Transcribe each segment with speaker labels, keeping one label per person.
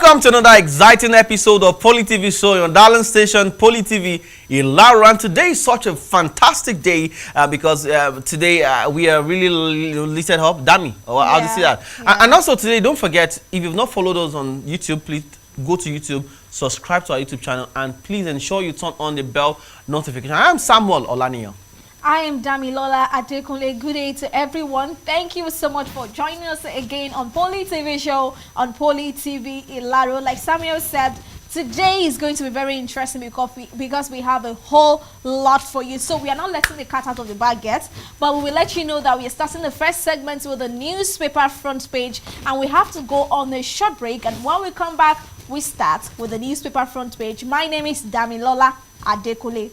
Speaker 1: Welcome to another exciting episode of Poly TV Show, your darling station, Poly TV in Lara. And today is such a fantastic day because today we are really lifted up. Dami, how do you see that? Yeah. And also today, don't forget, if you've not followed us on YouTube, please go to YouTube, subscribe to our YouTube channel, and please ensure you turn on the bell notification. I am Samuel Olaniyan.
Speaker 2: I am Damilola Adekunle. Good day to everyone. Thank you so much for joining us again on Poly TV Show on Poly TV Ilaro. Like Samuel said, today is going to be very interesting because we have a whole lot for you. So we are not letting the cat out of the bag yet, but we will let you know that we are starting the first segment with the newspaper front page, and we have to go on a short break. And when we come back, we start with the newspaper front page. My name is Damilola Adekunle.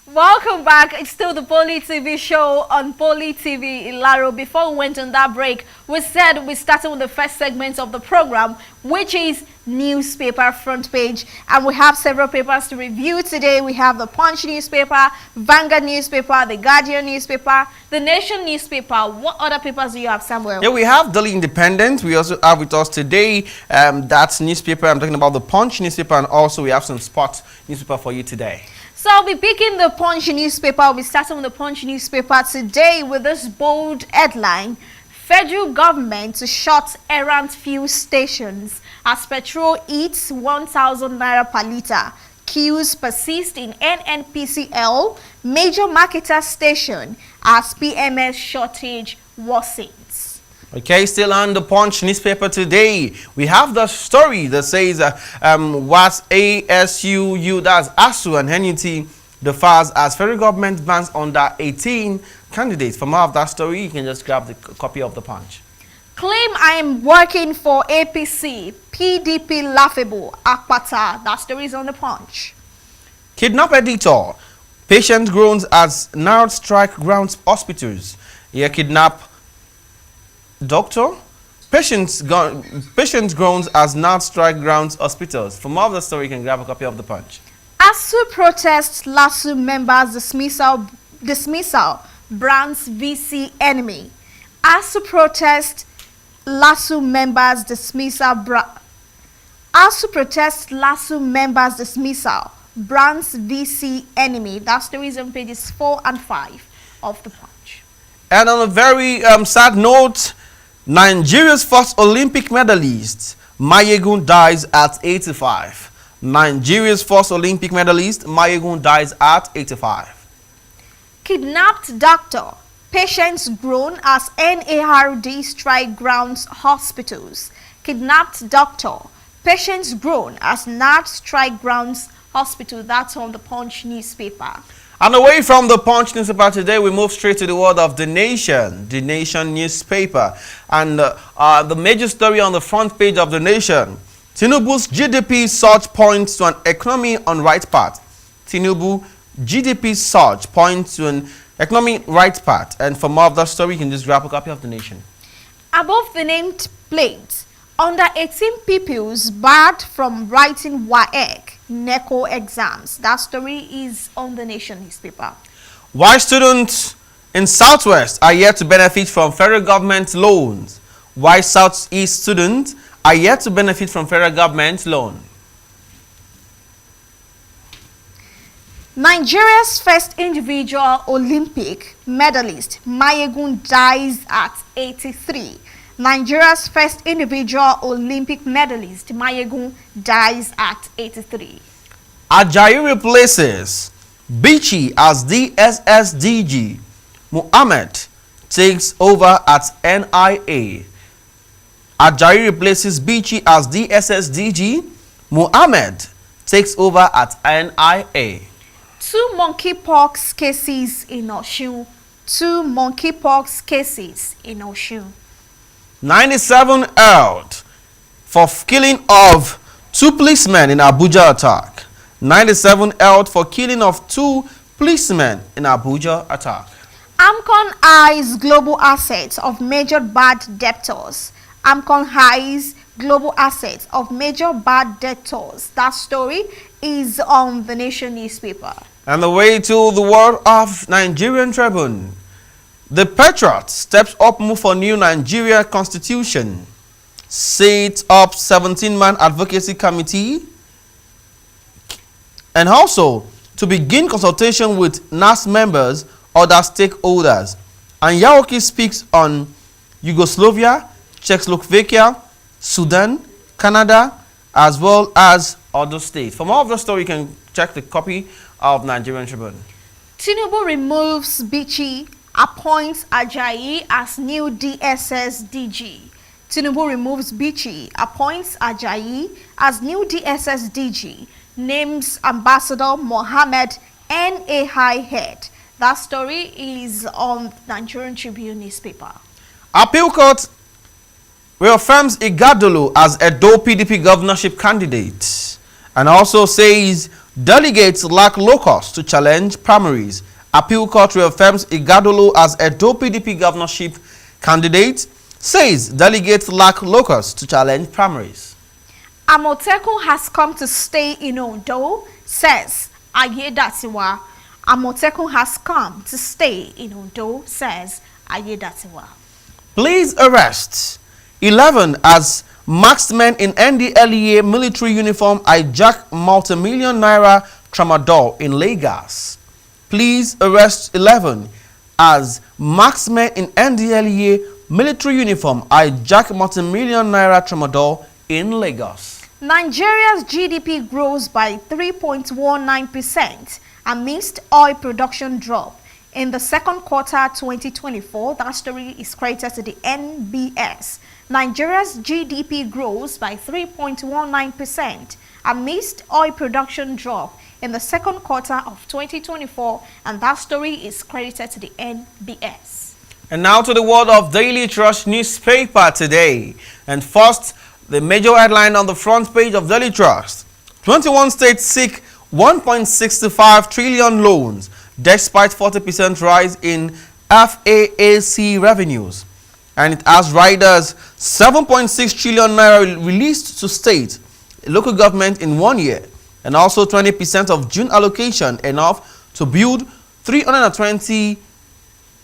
Speaker 2: Welcome back. It's still the Poly TV Show on Poly TV Ilaro. Before we went on that break, we said we started with the first segment of the program, which is newspaper front page. And we have several papers to review today. We have the Punch newspaper, Vanguard newspaper, the Guardian newspaper, the Nation newspaper. What other papers do you have, Samuel?
Speaker 1: Yeah, we have Daily Independent. We also have with us today that's newspaper. I'm talking about the Punch newspaper, and also we have some sports newspaper for you today.
Speaker 2: So I'll be picking the Punch newspaper. I'll be starting with the Punch newspaper today with this bold headline: Federal government to shut errant fuel stations as petrol eats 1,000 naira per litre. Queues persist in NNPCL major marketer station as PMS shortage worsens.
Speaker 1: Okay, still on the Punch newspaper today, we have the story that says what ASUU, that's ASU and NUT, defers as federal government bans under 18 candidates. For more of that story, you can just grab the copy of the Punch.
Speaker 2: Claim I am working for APC, PDP laughable, Akpata. That story is on the Punch.
Speaker 1: Kidnap editor, patient groans as now strike grounds hospitals. Here kidnap doctor, patients groans as now strike grounds hospitals. For more of the story, you can grab a copy of the Punch.
Speaker 2: ASU protests LASU members dismissal brands VC enemy. ASU protest LASU members dismissal brands VC enemy. That's the reason pages 4 and 5 of the Punch.
Speaker 1: And on a very sad note, Nigeria's first Olympic medalist, Mayegun, dies at 85. Nigeria's first Olympic medalist, Mayegun, dies at 85.
Speaker 2: Kidnapped doctor. Patients groan as NARD strike grounds hospitals. Kidnapped doctor. Patients groan as NARD strike grounds hospital. That's on the Punch newspaper.
Speaker 1: And away from the Punch newspaper today, we move straight to the world of The Nation newspaper. And the major story on the front page of The Nation: Tinubu's GDP surge points to an economy on right path. Tinubu GDP surge points to an economy right path. And for more of that story, you can just grab a copy of The Nation.
Speaker 2: Above the named plate, under 18 pupils barred from writing WAEC NECO exams. That story is on The Nation newspaper.
Speaker 1: Why students in Southwest are yet to benefit from federal government loans. Why Southeast students are yet to benefit from federal government loan.
Speaker 2: Nigeria's first individual Olympic medalist, Mayegun, dies at 83. Nigeria's first individual Olympic medalist, Mayegun, dies at 83.
Speaker 1: Ajayi replaces Bichi as DSSDG. Muhammad takes over at NIA. Ajayi replaces Bichi as DSSDG. Muhammad takes over at NIA.
Speaker 2: 2 monkeypox cases in Osun. 2 monkeypox cases in Osun.
Speaker 1: 97 held for killing of 2 policemen in Abuja attack. 97 held for killing of 2 policemen in Abuja attack.
Speaker 2: AMCON eyes global assets of major bad debtors. AMCON eyes global assets of major bad debtors. That story is on the Nation newspaper.
Speaker 1: And the way to the world of Nigerian Tribune. The Patriot steps up move for new Nigeria constitution. Sets up 17-man advocacy committee. And also to begin consultation with NAS members, other stakeholders. And Yaoki speaks on Yugoslavia, Czechoslovakia, Sudan, Canada, as well as other states. For more of the story, you can check the copy of Nigerian Tribune.
Speaker 2: Tinubu removes Bichi, appoints Ajayi as new DSS DG. Tinubu removes Bichi, appoints Ajayi as new DSS DG, names Ambassador Mohammed N.A. High Head. That story is on Nigerian Tribune newspaper.
Speaker 1: Appeal Court reaffirms Ighodalo as Edo PDP governorship candidate and also says delegates lack locus to challenge primaries. Appeal Court reaffirms Ighodalo as Edo PDP governorship candidate, says delegates lack locus to challenge primaries.
Speaker 2: Amotekun has come to stay in Ondo, says Ayedatiwa. Amotekun has come to stay in Ondo, says Ayedatiwa.
Speaker 1: Please arrest 11 as marksmen in NDLEA military uniform hijack multi-million naira tramadol in Lagos. Please arrest 11 as marksmen in NDLEA military uniform hijack multi-million naira tramadol in Lagos.
Speaker 2: Nigeria's GDP grows by 3.19% amidst oil production drop. In the second quarter 2024, that story is credited to the NBS. Nigeria's GDP grows by 3.19% amidst oil production drop in the second quarter of 2024, and that story is credited to the NBS.
Speaker 1: And now to the world of Daily Trust newspaper today. And first, the major headline on the front page of Daily Trust. 21 states seek 1.65 trillion loans despite 40% rise in FAAC revenues. And it has riders 7.6 trillion naira released to state, local government in 1 year. And also 20% of June allocation enough to build 320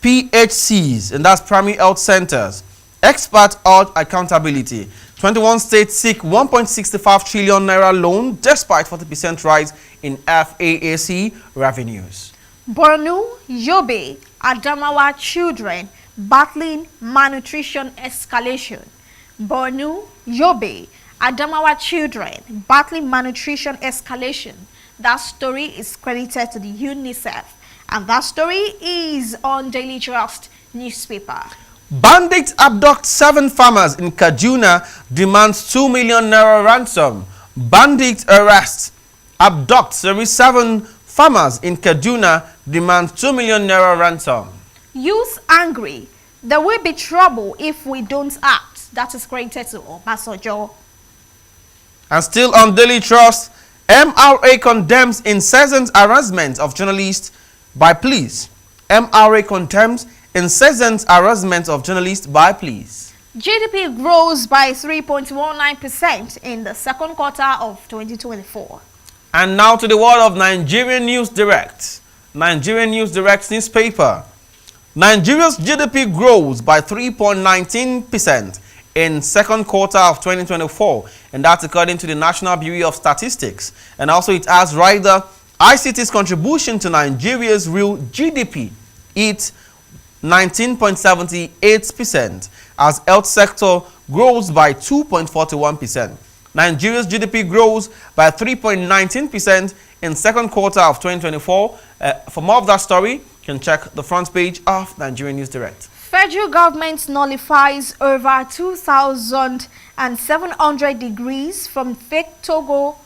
Speaker 1: PHCs, and that's primary health centers. Expert urge accountability. 21 states seek 1.65 trillion naira loan despite 40% rise in FAAC revenues.
Speaker 2: Borno, Yobe, Adamawa children battling malnutrition escalation. Borno, Yobe, Adamawa children battling malnutrition escalation. That story is credited to the UNICEF, and that story is on Daily Trust newspaper.
Speaker 1: Bandits abduct 7 farmers in Kaduna, demands 2 million naira ransom. Bandits arrest, abduct 7 farmers in Kaduna, demands 2 million naira ransom.
Speaker 2: Youth angry. There will be trouble if we don't act. That is credited to Obasanjo.
Speaker 1: And still on Daily Trust, MRA condemns incessant harassment of journalists by police. MRA condemns incessant harassment of journalists by police.
Speaker 2: GDP grows by 3.19% in the second quarter of 2024.
Speaker 1: And now to the world of Nigerian News Direct. Nigerian News Direct newspaper. Nigeria's GDP grows by 3.19% in second quarter of 2024, and that's according to the National Bureau of Statistics. And also it has rider ICT's contribution to Nigeria's real GDP. It's 19.78% as health sector grows by 2.41%. Nigeria's GDP grows by 3.19% in second quarter of 2024. For more of that story, you can check the front page of Nigerian News Direct.
Speaker 2: Federal government nullifies over 2,700 degrees from fake Togo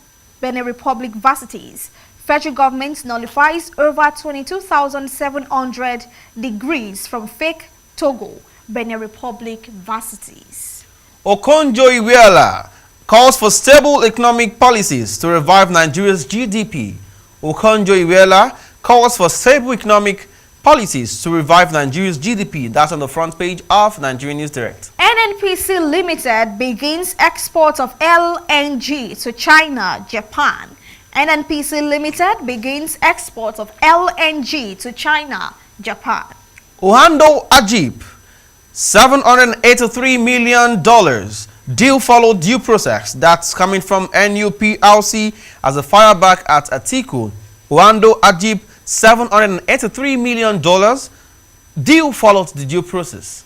Speaker 2: Benin Republic varsities. Federal government nullifies over 22,700 degrees from fake Togo Benin Republic varsities.
Speaker 1: Okonjo-Iweala calls for stable economic policies to revive Nigeria's GDP. Okonjo-Iweala calls for stable economic policies to revive Nigeria's GDP. That's on the front page of Nigerian News Direct.
Speaker 2: NNPC Limited begins export of LNG to China, Japan. NNPC Limited begins export of LNG to China, Japan.
Speaker 1: Ohando Ajib, $783 million. Deal followed due process. That's coming from NUPLC as a fireback at Atiku. Ohando Ajib, $783 million. Deal followed the due process.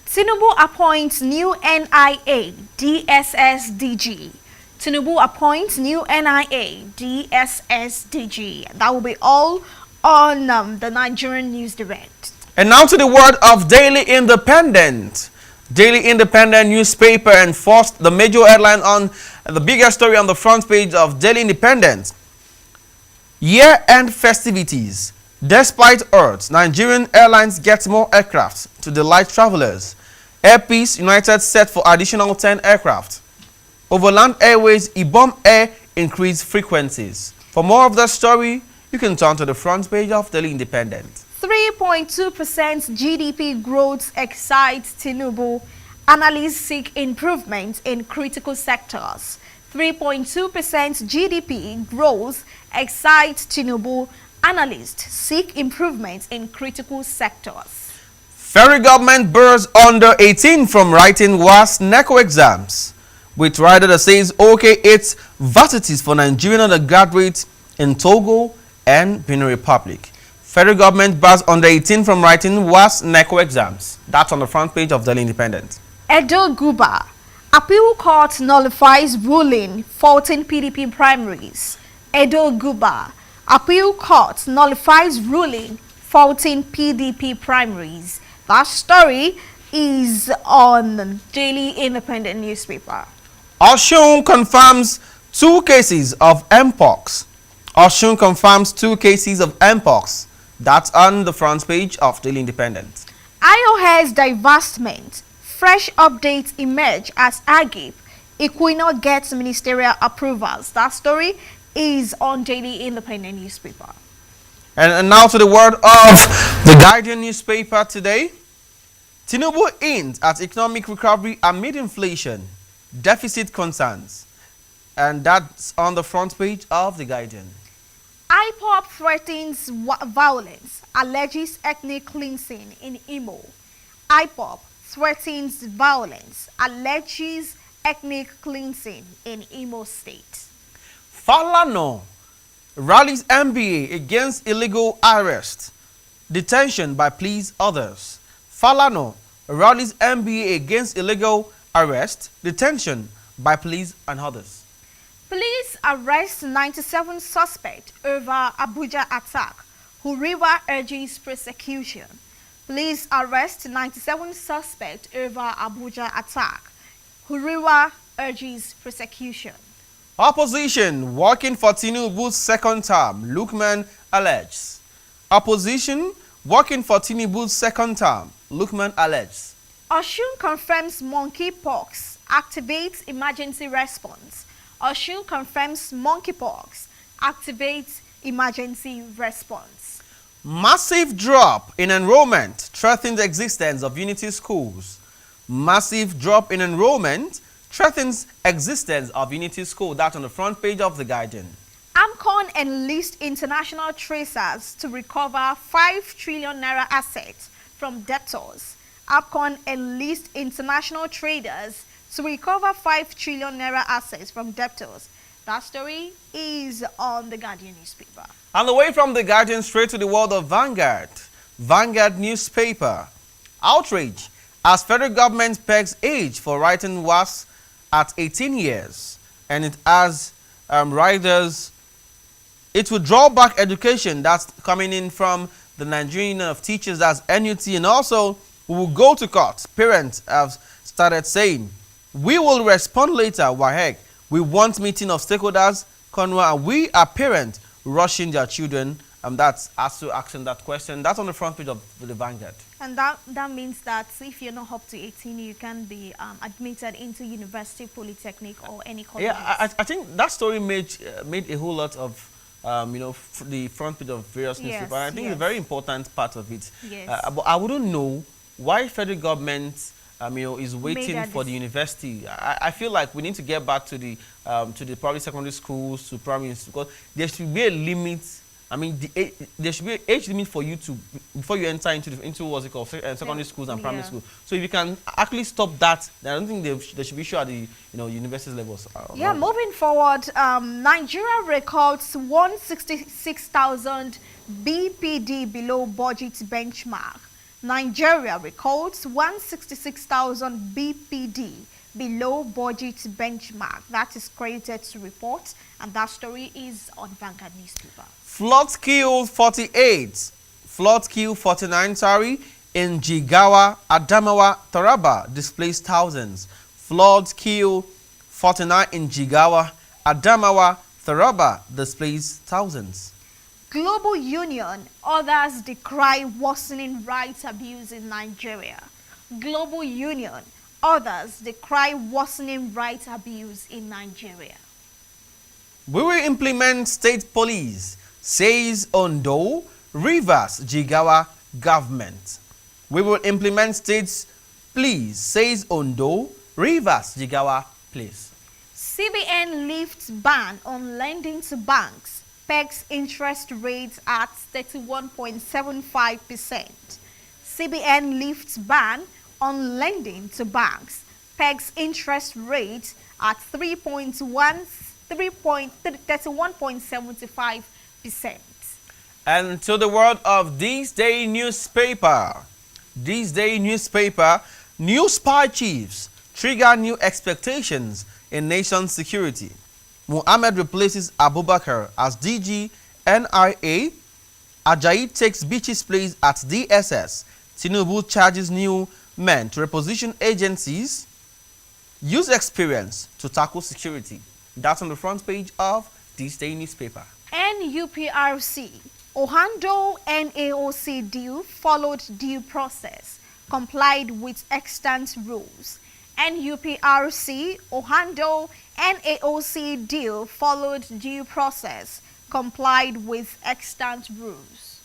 Speaker 2: Tinubu appoints new NIA DSS DG. Tinubu appoints new NIA DSS DG. That will be all on the Nigerian News Direct.
Speaker 1: And now to the word of Daily Independent. Daily Independent newspaper enforced the major headline on the biggest story on the front page of Daily Independent. Year-end festivities. Despite odds, Nigerian Airlines gets more aircraft to delight travelers. Air Peace United set for additional 10 aircraft. Overland Airways Ibom Air increased frequencies. For more of the story, you can turn to the front page of Daily Independent.
Speaker 2: 3.2% GDP growth excites Tinubu. Analysts seek improvement in critical sectors. 3.2% GDP growth excites Tinubu. Analysts seek improvement in critical sectors.
Speaker 1: Federal government bars under 18 from writing WAS NECO exams. With rider that says okay, it's varsities for Nigerian undergraduates in Togo and Benin Republic. Federal government bars under 18 from writing WAS NECO exams. That's on the front page of Daily Independent.
Speaker 2: Edo Guba. Appeal court nullifies ruling faulting PDP primaries. Edo Guba. Appeal court nullifies ruling faulting PDP primaries. That story is on Daily Independent newspaper.
Speaker 1: Osun confirms 2 cases of Mpox. Osun confirms 2 cases of Mpox. That's on the front page of Daily Independent.
Speaker 2: IOS divestment. Fresh updates emerge as Agip Equinor gets ministerial approvals. That story is on Daily Independent newspaper.
Speaker 1: And now to the word of the Guardian newspaper today. Tinubu hints at economic recovery amid inflation, deficit concerns. And that's on the front page of the Guardian.
Speaker 2: IPOB threatens violence, alleges ethnic cleansing in Imo. IPOB threatens violence, alleges ethnic cleansing in Imo State.
Speaker 1: Falano rallies MBA against illegal arrest, detention by police others. Falano rallies MBA against illegal arrest, detention by police and others.
Speaker 2: Police arrest 97 suspect over Abuja attack. Huriwa urges prosecution. Police arrest 97 suspect over Abuja attack. Huriwa urges prosecution.
Speaker 1: Opposition working for Tinubu's second term, Lukman alleges. Opposition working for Tinubu's second term, Lukman alleges.
Speaker 2: Osun confirms monkeypox activates emergency response. Osun confirms monkeypox activates emergency response.
Speaker 1: Massive drop in enrollment threatens the existence of Unity schools. Massive drop in enrollment threatens existence of Unity School. That's on the front page of The Guardian.
Speaker 2: AMCON enlists international tracers to recover 5 trillion naira assets from debtors. AMCON enlists international traders to recover 5 trillion naira assets from debtors. That story is on The Guardian newspaper.
Speaker 1: On the way from The Guardian straight to the world of Vanguard. Vanguard newspaper. Outrage as federal government pegs age for writing WAS at 18 years. And it has riders. It will draw back education that's coming in from the Nigerian Union of Teachers, that's NUT, and also we will go to court. Parents have started saying, we will respond later, WAHEC. We want meeting of stakeholders, Conwa, and we are parents rushing their children. That's also asking that question. That's on the front page of the Vanguard.
Speaker 2: And that means that if you're not up to 18, you can be admitted into university, polytechnic, or any college.
Speaker 1: Yeah, I think that story made a whole lot of the front page of various newspapers. I think it's a very important part of it.
Speaker 2: Yes.
Speaker 1: But I wouldn't know why federal government is
Speaker 2: Made
Speaker 1: waiting
Speaker 2: that
Speaker 1: for the university. I feel like we need to get back to the probably secondary schools, to primary schools, because there should be a limit. I mean, there should be an age limit for you to, before you enter into what's it called, secondary schools and primary
Speaker 2: Yeah.
Speaker 1: schools. So if you can actually stop that, then I don't think there should be issue at the university levels.
Speaker 2: Yeah, moving forward, Nigeria records 166,000 BPD below budget benchmark. Nigeria records 166,000 BPD below budget benchmark. That is credited to report, and that story is on Vanguard newspaper.
Speaker 1: Flood killed 48. Flood killed 49, sorry, in Jigawa, Adamawa, Taraba, displaced thousands. Floods killed 49 in Jigawa, Adamawa, Taraba, displaced thousands.
Speaker 2: Global Union, others decry worsening rights abuse in Nigeria. Global Union, others decry worsening rights abuse in Nigeria.
Speaker 1: We will implement state police, says Ondo, Rivers, Jigawa government. We will implement state police, says Ondo, Rivers, Jigawa police.
Speaker 2: CBN lifts ban on lending to banks, pegs interest rates at 31.75%. CBN lifts ban on lending to banks, pegs interest rates at 31.75%.
Speaker 1: And to the world of This Day newspaper. This Day newspaper, new spy chiefs trigger new expectations in nation security. Muhammad replaces Abubakar as DG NIA. Ajayi takes Bichi's place at DSS. Tinubu charges new men to reposition agencies. Use experience to tackle security. That's on the front page of This Day newspaper.
Speaker 2: NUPRC, Ohando NAOC deal followed due process, complied with extant rules. NUPRC, Ohando NAOC deal followed due process, complied with extant rules.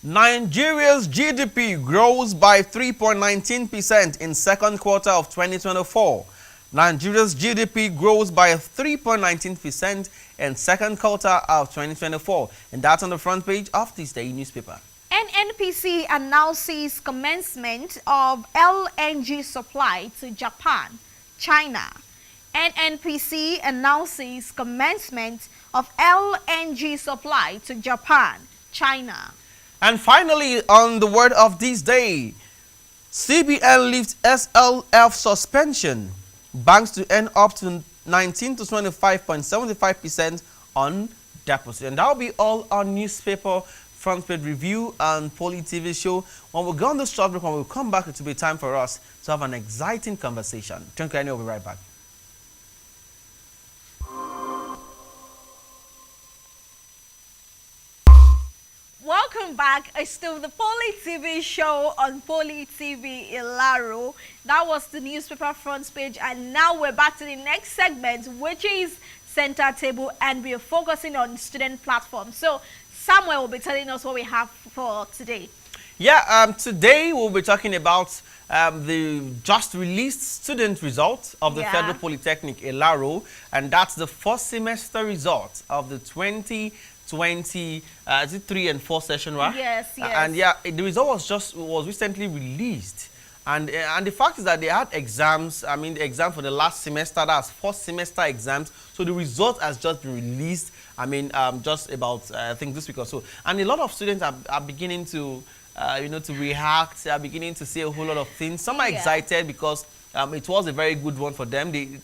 Speaker 1: Nigeria's GDP grows by 3.19% in second quarter of 2024. Nigeria's GDP grows by 3.19% in second quarter of 2024. And that's on the front page of This Day newspaper.
Speaker 2: NNPC announces commencement of LNG supply to Japan, China. NNPC announces commencement of LNG supply to Japan, China.
Speaker 1: And finally, on the word of this day, CBN lifts SLF suspension. Banks to earn up to 19 to 25.75% on deposit. And that will be all on newspaper front page review and Poly TV show. When we go on the short break, when we come back, it will be time for us to have an exciting conversation. Don't go anywhere, we'll be right back.
Speaker 2: Welcome back. It's still the Poly TV show on Poly TV Ilaro. That was the newspaper front page, and now we're back to the next segment, which is Center Table, and we're focusing on student platforms. So Samuel will be telling us what we have for today.
Speaker 1: Yeah, today we'll be talking about the just released student results of the Federal Polytechnic Ilaro, and that's the first semester result of the 2020 is it 3 and 4 session, right?
Speaker 2: Yes, yes.
Speaker 1: And yeah, the result was recently released. And the fact is that they had exams, I mean the exam for the last semester, that's first semester exams. So the result has just been released, I mean just about I think this week or so. And a lot of students are beginning to to react, they are beginning to say a whole lot of things. Some are excited because it was a very good one for them. They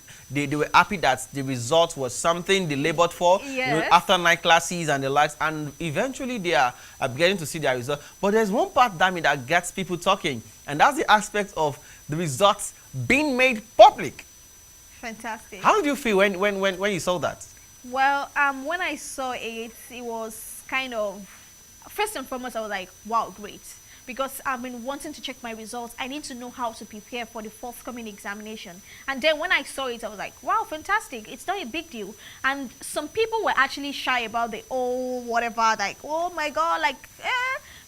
Speaker 1: were happy that the result was something they labored for, after 9 classes and the likes, and eventually they are beginning to see their result. But there's one part, Dami, that gets people talking, and that's the aspect of the results being made public.
Speaker 2: Fantastic.
Speaker 1: How did you feel when you saw that?
Speaker 2: Well, when I saw it, it was kind of, first and foremost, I was like, wow, great. Because I've been wanting to check my results. I need to know how to prepare for the forthcoming examination. And then when I saw it, I was like, wow, fantastic. It's not a big deal. And some people were actually shy about the, oh, whatever, like, oh my God, like,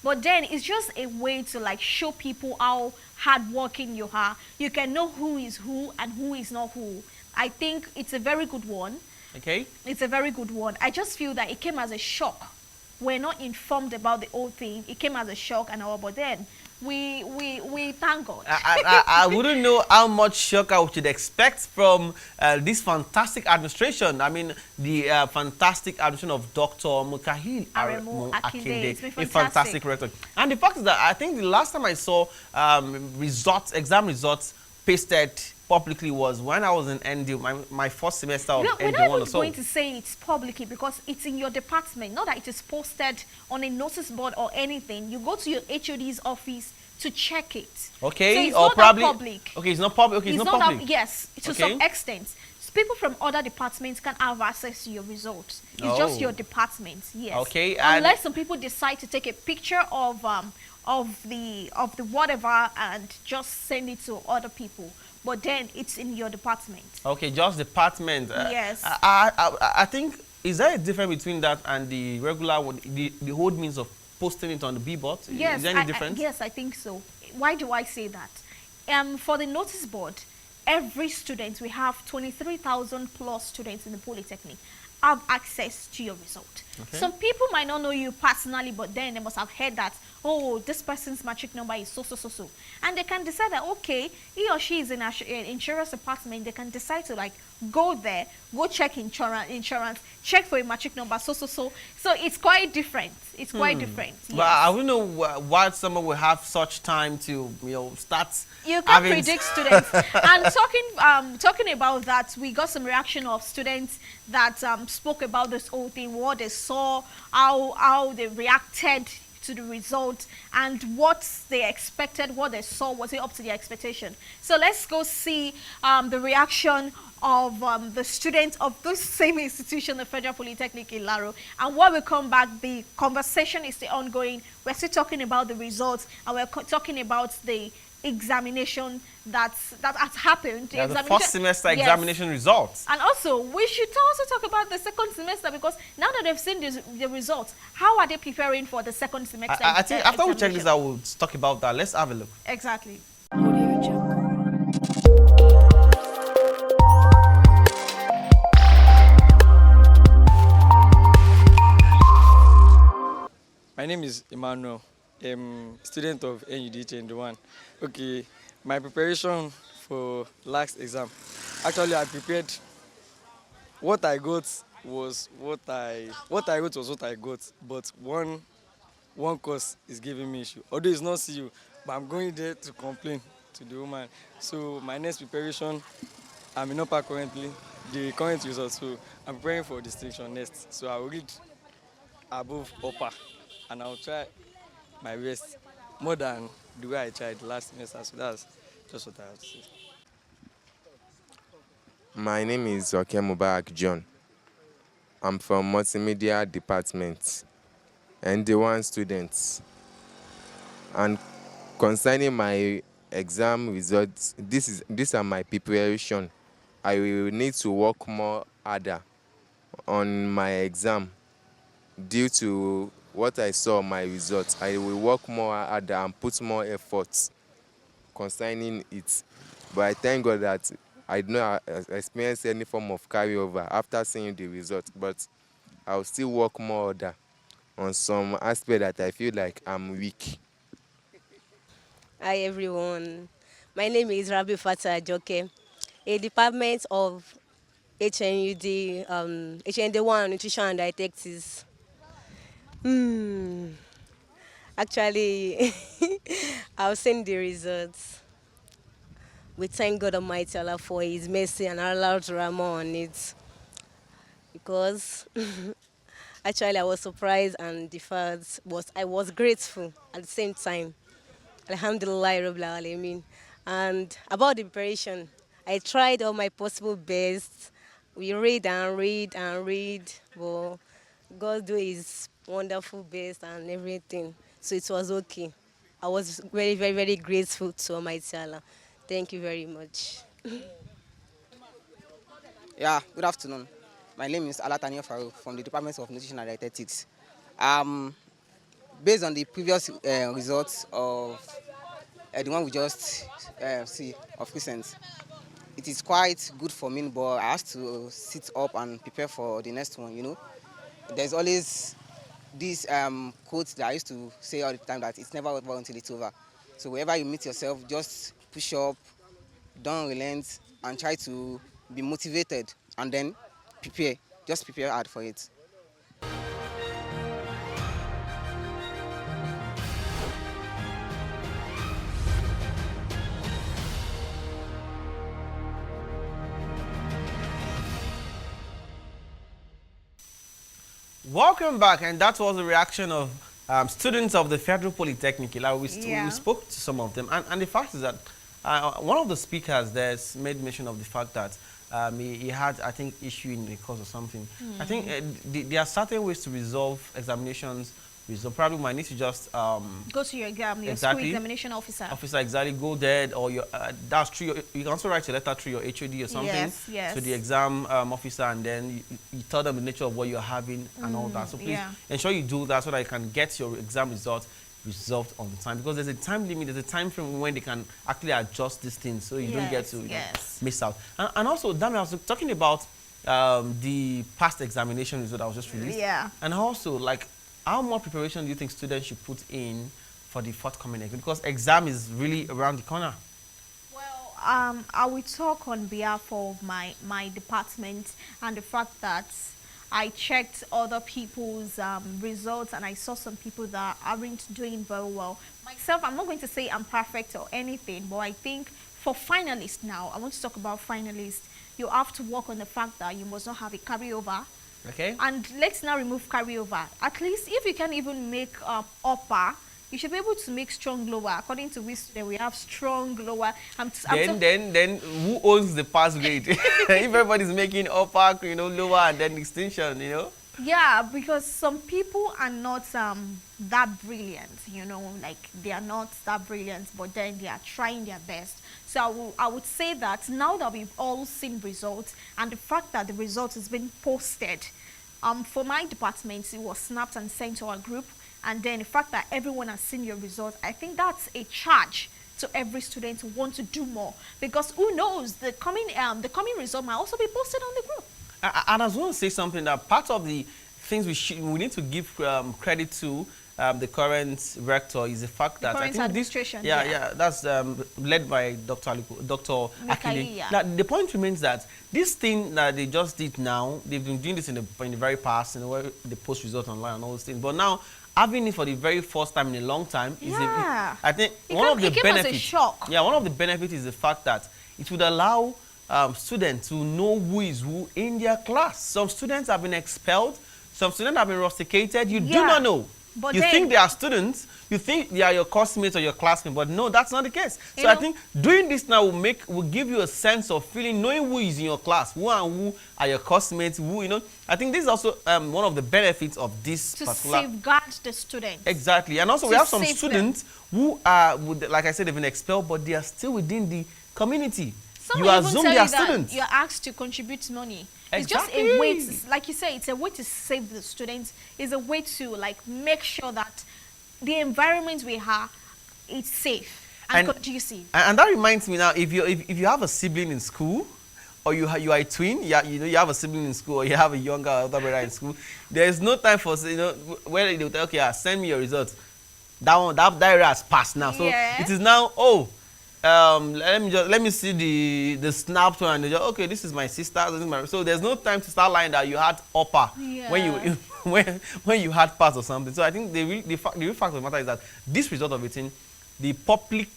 Speaker 2: But then it's just a way to like show people how hardworking you are. You can know who is who and who is not who. I think it's a very good one.
Speaker 1: Okay.
Speaker 2: It's a very good one. I just feel that it came as a shock. We're not informed about the whole thing. It came as a shock and all, but then we thank God.
Speaker 1: I wouldn't know how much shock I should expect from this fantastic administration. I mean, the fantastic administration of Dr. Mukahil
Speaker 2: Aremu Akinde.
Speaker 1: Akinde,
Speaker 2: It's been
Speaker 1: a
Speaker 2: fantastic.
Speaker 1: fantastic rector. And the fact is that I think the last time I saw exam results pasted publicly was when I was in ND, my first semester of
Speaker 2: We're
Speaker 1: ND1
Speaker 2: not
Speaker 1: or
Speaker 2: even
Speaker 1: so.
Speaker 2: going to say it's publicly because it's in your department, not that it is posted on a notice board or anything. You go to your HOD's office to check it.
Speaker 1: Okay,
Speaker 2: so it's
Speaker 1: or
Speaker 2: not
Speaker 1: probably
Speaker 2: that public.
Speaker 1: Okay, it's not public. Okay, it's, not public.
Speaker 2: Yes, to
Speaker 1: Okay.
Speaker 2: some extent. People from other departments can have access to your results. It's
Speaker 1: Oh.
Speaker 2: just your department, yes.
Speaker 1: Okay, and-
Speaker 2: unless some people decide to take a picture of the whatever and just send it to other people. But then it's in your department.
Speaker 1: Okay, just department.
Speaker 2: Yes.
Speaker 1: I think, is there a difference between that and the regular one, the old means of posting it on the billboard?
Speaker 2: Yes,
Speaker 1: Is there any difference?
Speaker 2: yes, I think so. Why do I say that? For the notice board, every student, we have 23,000 plus students in the Polytechnic, have access to your result.
Speaker 1: Okay.
Speaker 2: Some people might not know you personally, but then they must have heard that, oh, this person's matric number is so. And they can decide that, okay, he or she is in an insurance department. They can decide to like go there, go check insurance, check for a matric number, so. So it's quite different. It's quite different.
Speaker 1: But
Speaker 2: Yes.
Speaker 1: I don't know why someone will have such time to, start.
Speaker 2: You can't
Speaker 1: having-
Speaker 2: predict students. And talking about that, we got some reaction of students that spoke about this whole thing, what they saw, how they reacted to the result, and what they expected, what they saw, was it up to their expectation? So let's go see the reaction of the students of this same institution, the Federal Polytechnic in Laro. And when we come back, the conversation is still ongoing. We're still talking about the results, and we're talking about the examination that has happened.
Speaker 1: Yeah, the first semester
Speaker 2: Yes.
Speaker 1: examination results.
Speaker 2: And also, we should also talk about the second semester, because now that they've seen the results, how are they preparing for the second semester?
Speaker 1: I think after we check this
Speaker 2: examination?
Speaker 1: out, we'll talk about that. Let's have a look.
Speaker 2: Exactly.
Speaker 3: My name is Emmanuel, student of NUDH and one. Okay, my preparation for last exam. Actually, I prepared. What I got was what I got, but one course is giving me issue. Although it's not CU, but I'm going there to complain to the woman. So my next preparation, I'm in upper currently, the current results. So I'm preparing for distinction next. So I will read above upper, and I'll try my best more than the way I tried last semester. So that's just what I have to say.
Speaker 4: My name is Oke Mubarak John. I'm from Multimedia Department and the one student. And concerning my exam results, these are my preparation. I will need to work more harder on my exam due to what I saw my results. I will work more harder and put more effort concerning it. But I thank God that I did not experience any form of carryover after seeing the results. But I'll still work more harder on some aspect that I feel like I'm weak.
Speaker 5: Hi everyone, my name is Rabi Fatah Joke, a department of HNUD, HND1 Nutrition and Dietetics. Actually, I've seen the results. We thank God Almighty Allah for His mercy and Allah to Rahmah on it. Because actually I was surprised and deferred, but I was grateful at the same time. Alhamdulillah Rabbil Alameen. And about the preparation, I tried all my possible best. We read and read and read, but God do His wonderful best and everything. So it was okay. I was very, very, very grateful to Almighty Allah. Thank you very much.
Speaker 6: Yeah, good afternoon. My name is Alatania Farouk from the Department of Nutrition and Dietetics. based on the previous results of the one we just see of recent, it is quite good for me, but I have to sit up and prepare for the next one, you know. There's always this quote that I used to say all the time, that it's never over until it's over. So wherever you meet yourself, just push up, don't relent, and try to be motivated, and then prepare. Just prepare hard for it.
Speaker 1: Welcome back, and that was the reaction of students of the Federal Polytechnic. Like we spoke to some of them, and the fact is that one of the speakers there made mention of the fact that he had, I think, issue in the course or something. I think there are certain ways to resolve examinations. So probably might need to just
Speaker 2: go to your exam, your school examination officer. Exactly,
Speaker 1: go there, or your that's true. You can also write a letter through your HOD or something to the exam officer, and then you tell them the nature of what you're having and all that. So please ensure you do that so that you can get your exam results resolved on time, because there's a time limit, there's a time frame when they can actually adjust these things, so you don't get to miss out. And also, Dami, I was talking about the past examination result that was just released. And also, like, how much preparation do you think students should put in for the forthcoming exam? Because exam is really around the corner.
Speaker 2: Well, I will talk on behalf of my department, and the fact that I checked other people's results, and I saw some people that aren't doing very well. Myself, I'm not going to say I'm perfect or anything, but I think for finalists now, I want to talk about finalists. You have to work on the fact that you must not have a carryover.
Speaker 1: Okay.
Speaker 2: And let's now remove carryover. At least if you can even make upper, you should be able to make strong lower. According to which we have strong lower.
Speaker 1: Then who owns the pass grade? If everybody's making upper, lower, and then extension,
Speaker 2: Yeah, because some people are not that brilliant, like they are not that brilliant, but then they are trying their best. So I would say that now that we've all seen results, and the fact that the result has been posted, for my department, it was snapped and sent to our group, and then the fact that everyone has seen your result, I think that's a charge to every student who want to do more, because who knows, the coming result might also be posted on the group.
Speaker 1: And I was going to say something, that part of the things we need to give credit to the current rector is the fact that
Speaker 2: I think administration,
Speaker 1: that's led by Dr. Akile. Now, the point remains that this thing that they just did now, they've been doing this in the very past, where they post results online and all those things. But now, having it for the very first time in a long time is I think one of the benefits.
Speaker 2: Shock.
Speaker 1: Yeah, one of the benefits is the fact that it would allow students to know who is who in their class. Some students have been expelled, some students have been rusticated. You do not know. But you think they are students, you think they are your classmates or your classmates, but no, that's not the case. So I think doing this now will give you a sense of feeling, knowing who is in your class, who are your classmates, I think this is also one of the benefits of this particular.
Speaker 2: To safeguard the students.
Speaker 1: Exactly. And also we have some students who are, like I said, they've been expelled, but they are still within the community.
Speaker 2: You assume they are students. You're asked to contribute money. It's just a way to, like you say, it's a way to save the students. It's a way to make sure that the environment we have is safe and conducive.
Speaker 1: And that reminds me now, if you have a sibling in school, or you are a twin, you have a sibling in school, or you have a younger older brother in school, there is no time for where they will tell, okay, send me your results. That area has passed now. So it is now, let me see the snap to, and okay, this is my sister, this is my, so there's no time to start lying that you had upper when you had pass or something. So I think the real fact of the matter is that this result of it, the public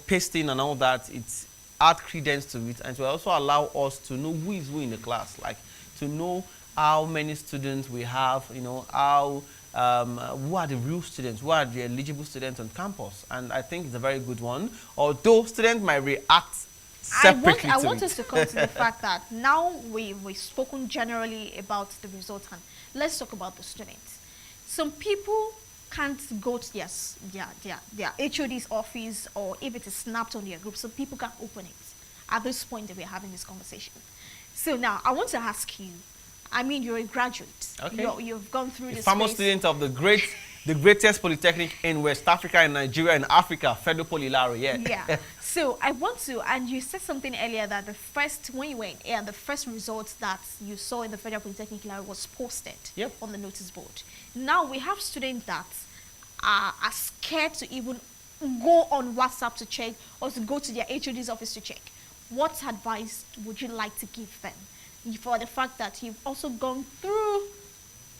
Speaker 1: pasting and all that, it's add credence to it, and to also allow us to know who is who in the class, like to know how many students we have, how who are the real students, who are the eligible students on campus. And I think it's a very good one, although students might react separately
Speaker 2: I want us to come to the fact that now we've spoken generally about the results, and let's talk about the students. Some people can't go to their HOD's office, or if it is snapped on their group, some people can't open it at this point that we're having this conversation. So now I want to ask you, I mean, you're a graduate.
Speaker 1: Okay.
Speaker 2: You've gone through this
Speaker 1: famous student of the great the greatest polytechnic in West Africa and Nigeria and Africa, Federal Poly Ilaro, yeah.
Speaker 2: Yeah. So I want to, and you said something earlier that the first, when you were in air, the first results that you saw in the Federal Polytechnic Ilaro was posted
Speaker 1: Yep.
Speaker 2: on the notice board. Now we have students that are scared to even go on WhatsApp to check or to go to their HOD's office to check. What advice would you like to give them for the fact that you've also gone through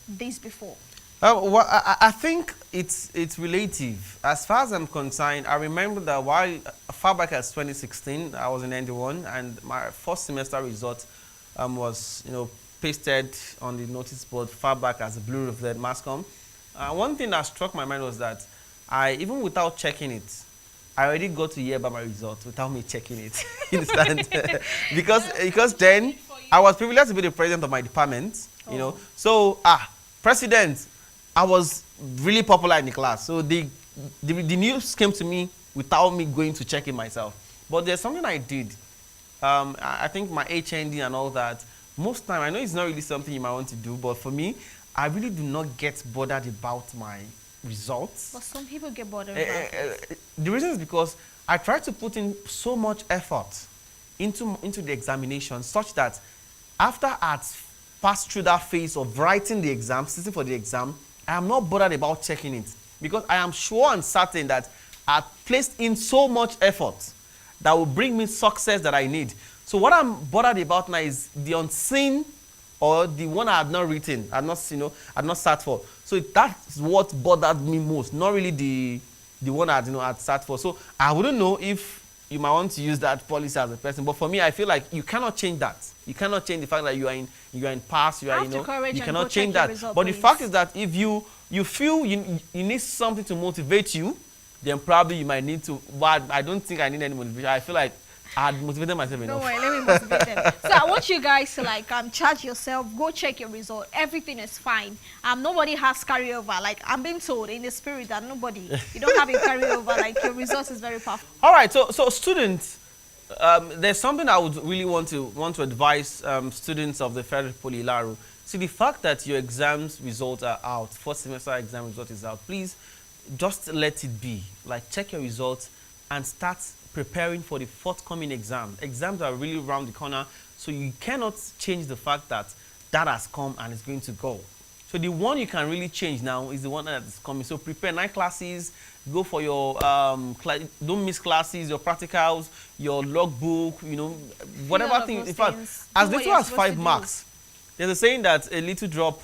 Speaker 2: this before?
Speaker 1: Well, I think it's relative. As far as I'm concerned, I remember that while far back as 2016, I was in ND1, and my first semester result was, pasted on the notice board far back as a Blue River Mascom. One thing that struck my mind was that even without checking it, I already got to hear about my result without me checking it. You understand? because then I was privileged to be the president of my department. So president. I was really popular in the class, so the news came to me without me going to check it myself. But there's something I did. I think my HND and all that, most time, I know it's not really something you might want to do, but for me, I really do not get bothered about my results.
Speaker 2: But some people get bothered about it.
Speaker 1: The reason is because I try to put in so much effort into the examination such that after I'd passed through that phase of writing the exam, sitting for the exam, I am not bothered about checking it because I am sure and certain that I've placed in so much effort that will bring me success that I need. So what I'm bothered about now is the unseen or the one I have not written, I've not sat for. So that's what bothered me most, not really the one I'd sat for. So I wouldn't know if you might want to use that policy as a person, but for me, I feel like you cannot change that. You cannot change the fact that you are in pass, you cannot change that.
Speaker 2: Result,
Speaker 1: but
Speaker 2: please.
Speaker 1: the fact is that if you feel you need something to motivate you, then probably you might need to. But I don't think I need any motivation. I feel like I had motivated myself enough.
Speaker 2: Don't worry, let me motivate them. So I want you guys to charge yourself, go check your result. Everything is fine. Nobody has carryover. Like I'm being told in the spirit that you don't have a carryover. Like your result is very powerful.
Speaker 1: All right, so students, there's something I would really want to advise students of the Federal Poly Ilaro. See, the fact that your exams results are out, first semester exam result is out, please just let it be. Like check your results and start preparing for the forthcoming exam. Exams are really around the corner, so you cannot change the fact that has come and it's going to go. So the one you can really change now is the one that is coming. So prepare 9 classes, go for your, don't miss classes, your practicals, your logbook, whatever thing. In fact, as little as 5 marks. There's a saying that a little drop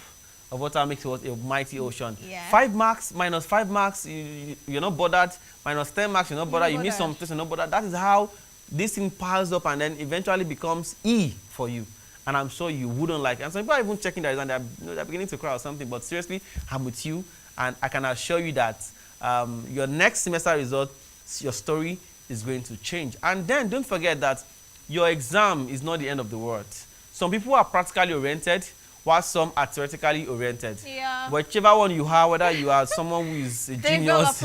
Speaker 1: of water makes a mighty ocean.
Speaker 2: Yeah.
Speaker 1: 5 marks minus 5 marks, you're not bothered. Minus 10 marks, you're not bothered. You miss some things, you're not bothered. That is how this thing piles up and then eventually becomes E for you. And I'm sure you wouldn't like it. And some people are even checking that and they're beginning to cry or something. But seriously, I'm with you. And I can assure you that your next semester result, your story is going to change. And then don't forget that your exam is not the end of the world. Some people are practically oriented, while some are theoretically oriented.
Speaker 2: Yeah.
Speaker 1: Whichever one you are, whether you are someone who is a genius.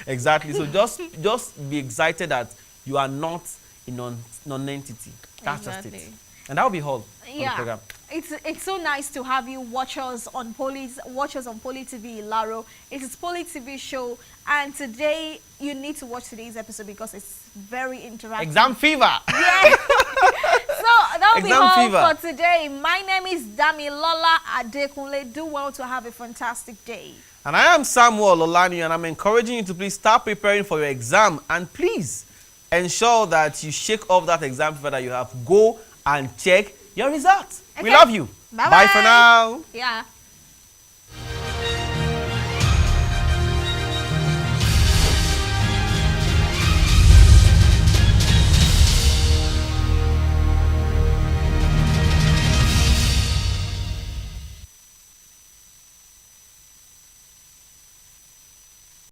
Speaker 1: Exactly. So just be excited that you are not a non-entity. That's just it. And that will be all on the program.
Speaker 2: It's so nice to have you watch us on Poly TV Ilaro. It is Poly TV show, and today you need to watch today's episode because it's very interactive.
Speaker 1: Exam fever.
Speaker 2: Yeah. So that will be all for today. My name is Damilola Adekunle. Do well to have a fantastic day.
Speaker 1: And I am Samuel Olani, and I'm encouraging you to please start preparing for your exam, and please ensure that you shake off that exam fever that you have. Go and check your results. Okay. We love you.
Speaker 2: Bye-bye.
Speaker 1: Bye for now.
Speaker 2: Yeah.